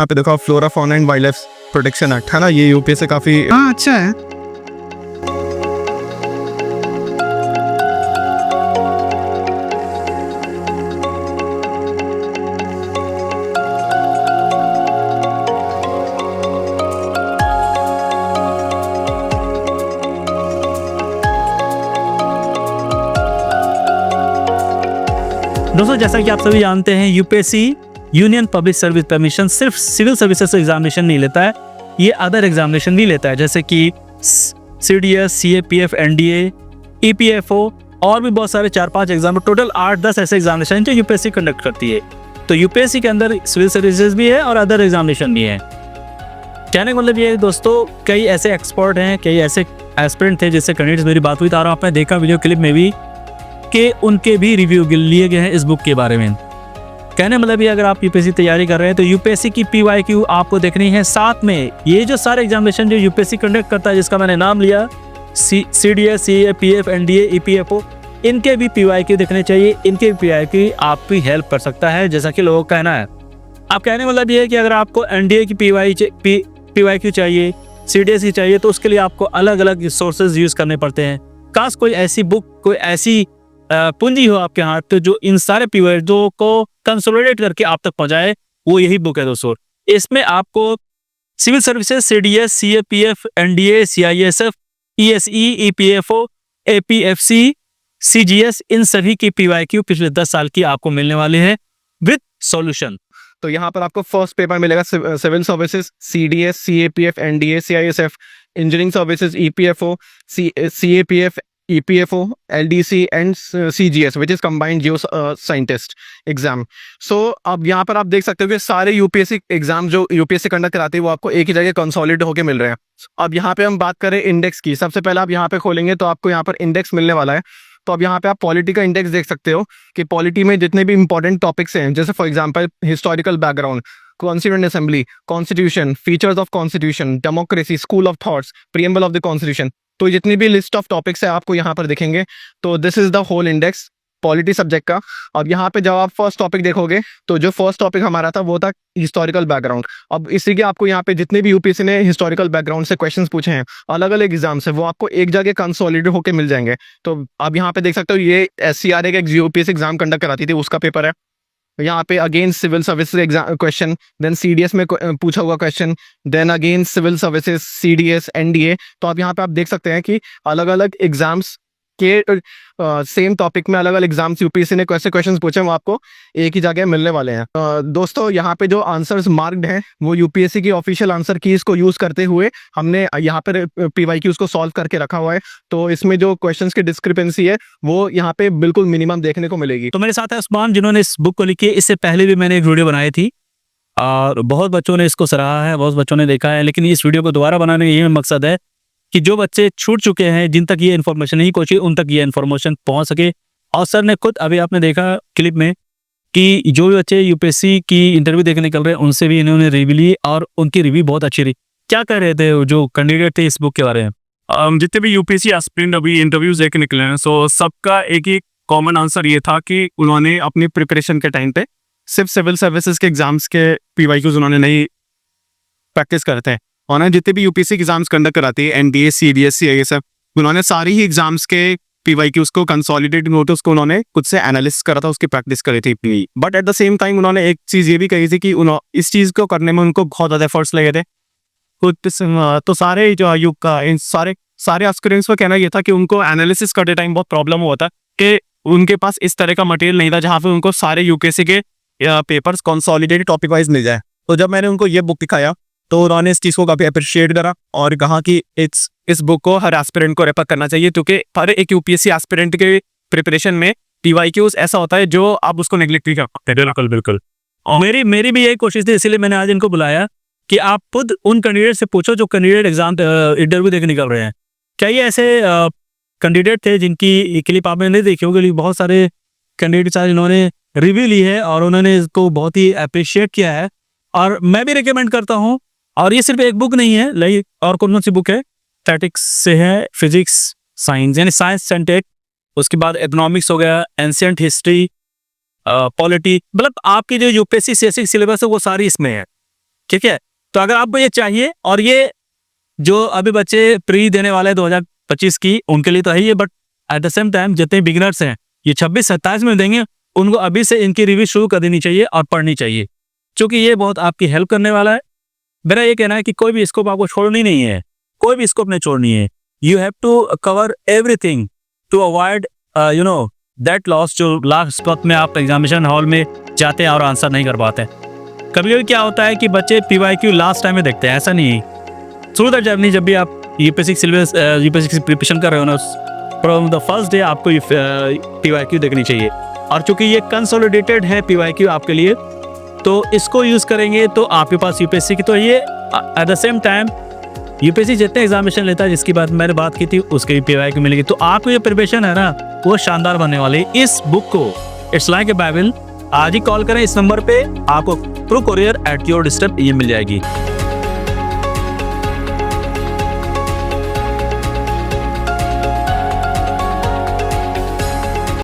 यहाँ पे देखो flora fauna and wild life protection act है ना, ये यूपी से काफी अच्छा है। दोस्तों जैसा कि आप सभी जानते हैं, UPSC union public service commission सिर्फ सिविल सर्विसेज एग्जामिनेशन नहीं लेता है, ये अदर एग्जामिनेशन भी लेता है, जैसे कि सीडीएस, सीएपीएफ, एनडीए, ईपीएफओ और भी बहुत सारे 4-5 एग्जाम, टोटल 8-10 ऐसे एग्जामिनेशन जो यूपीएससी कंडक्ट करती है। तो यूपीएससी के अंदर सिविल सर्विसेज भी है और अदर एग्जामिनेशन भी है। कहने का मतलब ये है दोस्तों, कई ऐसे एक्सपर्ट हैं, कई ऐसे एस्पिरेंट थे जिससे कैंडिडेट्स मेरी बात हुई, तो आपने देखा वीडियो क्लिप में भी कि उनके भी रिव्यू लिए गए हैं इस बुक के बारे में। कहने मतलब ये, अगर आप यूपीएससी तैयारी कर रहे हैं तो यूपीएससी की पीवाईक्यू आपको देखनी है, साथ में ये जो सारे एग्जामिनेशन जो यूपीएससी कंडक्ट करता है, जिसका मैंने नाम लिया सीडीएस, सीएपीएफ, एनडीए, ईपीएफओ, इनके भी पीवाईक्यू देखने चाहिए। इनके पीवाईक्यू आपकी हेल्प कर सकता है, जैसा कि लोगों का कहना है। आप कहने मतलब ये है कि अगर आपको एनडीए की पीवाईक्यू चाहिए, सीडीएस की चाहिए, तो उसके लिए आपको अलग अलग सोर्सेज यूज करने पड़ते हैं। काश कोई ऐसी बुक, कोई ऐसी पूंजी हो आपके हाथ पे जो इन सारे पीवाईक्यू को कंसोलिडेट करके आप तक पहुंचाए, वो यही बुक है दोस्तों। इसमें आपको civil services, CDS, CAPF, NDA, CISF, ESE, EPFO, APFC, CGS, इन सभी की पीवाईक्यू पिछले 10 साल की आपको मिलने वाले हैं विद सॉल्यूशन। तो यहाँ पर आपको फर्स्ट पेपर मिलेगा civil services, CDS, CAPF, NDA, CISF, engineering services, EPFO, CAPF, EPFO, LDC and CGS, which is combined geo scientist exam. So अब यहाँ पर आप देख सकते हो कि सारे यूपीएससी एग्जाम जो यूपीएससी कंडक्ट कराती है वो आपको एक ही जगह कंसोलिडेट होकर मिल रहे हैं। अब यहाँ पे हम बात करें इंडेक्स की, सबसे पहले आप यहाँ पे खोलेंगे तो आपको यहाँ पर इंडेक्स मिलने वाला है। तो अब यहाँ पे आप पॉलिटी का इंडेक्स देख सकते हो कि पॉलिटी में जितने भी इंपॉर्टेंट टॉपिक्स हैं, जैसे for example historical background, constituent assembly, constitution, features of constitution, democracy, school of thoughts, preamble of the constitution, तो जितनी भी लिस्ट ऑफ टॉपिक्स है आपको यहाँ पर दिखेंगे। तो this is the whole index polity subject का। अब यहाँ पे जब आप फर्स्ट टॉपिक देखोगे तो जो फर्स्ट टॉपिक हमारा था वो था हिस्टोरिकल बैकग्राउंड। अब इसी के आपको यहाँ पे जितने भी यूपीएससी ने हिस्टोरिकल बैकग्राउंड से क्वेश्चंस पूछे हैं अलग अलग एग्जाम से, वो आपको एक जगह कंसोलिडेट होकर मिल जाएंगे। तो आप यहाँ पे देख सकते हो, ये SCRA का यूपीएससी एग्जाम कंडक्ट कराती थी, उसका पेपर है। यहाँ पे again civil services exam question, then CDS में पूछा हुआ question, then again civil services, CDS, NDA. तो आप यहाँ पे आप देख सकते हैं कि अलग अलग एग्जाम्स के सेम टॉपिक में अलग अलग एग्जाम्स यूपीएससी ने कैसे क्वेश्चंस पूछे वो आपको एक ही जगह मिलने वाले हैं। दोस्तों यहाँ पे जो आंसर्स मार्क्ड हैं वो यूपीएससी की ऑफिशियल आंसर कीज को यूज करते हुए हमने यहाँ पर पीवाईक्यूज को सॉल्व करके रखा हुआ है। तो इसमें जो क्वेश्चंस की डिस्क्रिपेंसी है वो यहाँ पे बिल्कुल मिनिमम देखने को मिलेगी। तो मेरे साथ है उस्मान, जिन्होंने इस बुक को लिखी है। इससे पहले भी मैंने एक वीडियो बनाई थी और बहुत बच्चों ने इसको सराहा है, बहुत बच्चों ने देखा है, लेकिन इस वीडियो को दोबारा बनाने का यही मकसद है कि जो बच्चे छूट चुके हैं, जिन तक ये इन्फॉर्मेशन नहीं पहुंची, उन तक ये इन्फॉर्मेशन पहुंच सके। और सर ने खुद, अभी आपने देखा क्लिप में, कि जो भी बच्चे यूपीएससी की इंटरव्यू देखने निकल रहे हैं उनसे भी इन्होंने रिव्यू ली और उनकी रिव्यू बहुत अच्छी रही। क्या कह रहे थे जो कैंडिडेट थे इस बुक के बारे में? जितने भी यूपीएससी एस्पिरेंट अभी इंटरव्यूज देके निकले हैं, सो सबका एक ही कॉमन आंसर ये था कि उन्होंने अपनी प्रिपरेशन के टाइम पे सिर्फ सिविल सर्विसेज के एग्जाम्स के पीवाईक्यूज उन्होंने नहीं प्रैक्टिस करते हैं। उन्होंने जितने भी यूपीएससी एग्जाम्स कंडक्ट कराती है, एनडीए, सीडीएस, सीआईएसएफ, उन्होंने सारी ही एग्जाम्स के पीवाईक्यूज को कंसोलिडेटेड नोट्स को उन्होंने खुद से एनालिसिस करा था, उसकी प्रैक्टिस करी थी। But at the same time उन्होंने एक चीज़ ये भी कही थी कि इस चीज़ को करने में उनको बहुत ज़्यादा एफर्ट्स लगे थे। तो सारे जो युग का इन सारे एस्पिरेंट्स का कहना ये था कि उनको एनालिसिस करते टाइम बहुत प्रॉब्लम हुआ था कि उनके पास इस तरह का मटेरियल नहीं था जहाँ पे उनको सारे यूपीएससी के पेपर्स कंसोलिडेटेड टॉपिक वाइज मिल जाए। तो जब मैंने उनको ये बुक दिखाया तो उन्होंने इस चीज़ को काफ़ी अप्रिशिएट करा और कहा कि इस बुक को हर एस्पिरेंट को रेफर करना चाहिए, क्योंकि हर एक यूपीएससी एस्पिरेंट के प्रिपरेशन में पीवाईक्यूज ऐसा होता है जो आप उसको नेग्लेक्ट नहीं कर सकते। बिल्कुल बिल्कुल। मेरी भी यही कोशिश थी, इसीलिए मैंने आज इनको बुलाया कि आप खुद उन कैंडिडेट से पूछो जो कैंडिडेट एग्जाम इंटरव्यू देके निकल रहे हैं। क्या ये ऐसे कैंडिडेट थे जिनकी क्लिप आपने नहीं देखी होगी? बहुत सारे कैंडिडेट जिन्होंने रिव्यू ली है और उन्होंने इसको बहुत ही अप्रिशिएट किया है, और मैं भी रिकमेंड करता हूँ। और ये सिर्फ एक बुक नहीं है, लाइक और कौन सी बुक है? स्टैटिक्स से है, फिजिक्स, साइंस यानी साइंस एंड टेक, उसके बाद इकोनॉमिक्स हो गया, एंशिएंट हिस्ट्री, पॉलिटी, मतलब आपकी जो यूपीएससी सीएससी सिलेबस है वो सारी इसमें है। ठीक है। तो अगर आपको ये चाहिए, और ये जो अभी बच्चे प्री देने वाले 2025 की, उनके लिए तो है ही, but at the same time जितने बिगिनर्स हैं ये 26-27 में देंगे, उनको अभी से इनकी रिव्यू शुरू कर देनी चाहिए और पढ़नी चाहिए, क्योंकि ये बहुत आपकी हेल्प करने वाला है। मेरा ये कहना है कि कोई भी स्कोप आपको छोड़नी नहीं है, कोई भी स्कोप नहीं छोड़नी है। You have to cover everything to avoid you know that loss, जो लास्ट वक्त में आप एग्जामिनेशन हॉल में जाते हैं और आंसर नहीं कर पाते। कभी कभी क्या होता है कि बच्चे PYQ लास्ट टाइम में देखते हैं, ऐसा नहीं है। थ्रू द जर्नी जब भी आप यूपीएससी सिलेबस यूपीएससी की प्रिपरेशन कर रहे हो ना, फ्रॉम द फर्स्ट डे आपको PYQ देखनी चाहिए। और चूंकि ये कंसोलिडेटेड है PYQ आपके लिए, तो इसको यूज़ करेंगे तो आपके पास यूपीएससी की, तो ये eight the same time UPSC जितने एग्जामिनेशन लेता है, जिसकी बात मैंने बात की थी, उसके भी PYQ मिलेगी। तो आपको ये प्रिपरेशन है ना, वो शानदार बनने वाली। इस बुक को इट्स लाइक ए बाइबल, आज ही कॉल करें इस नंबर पे, आपको through courier at your disturb ये मिल जाएगी।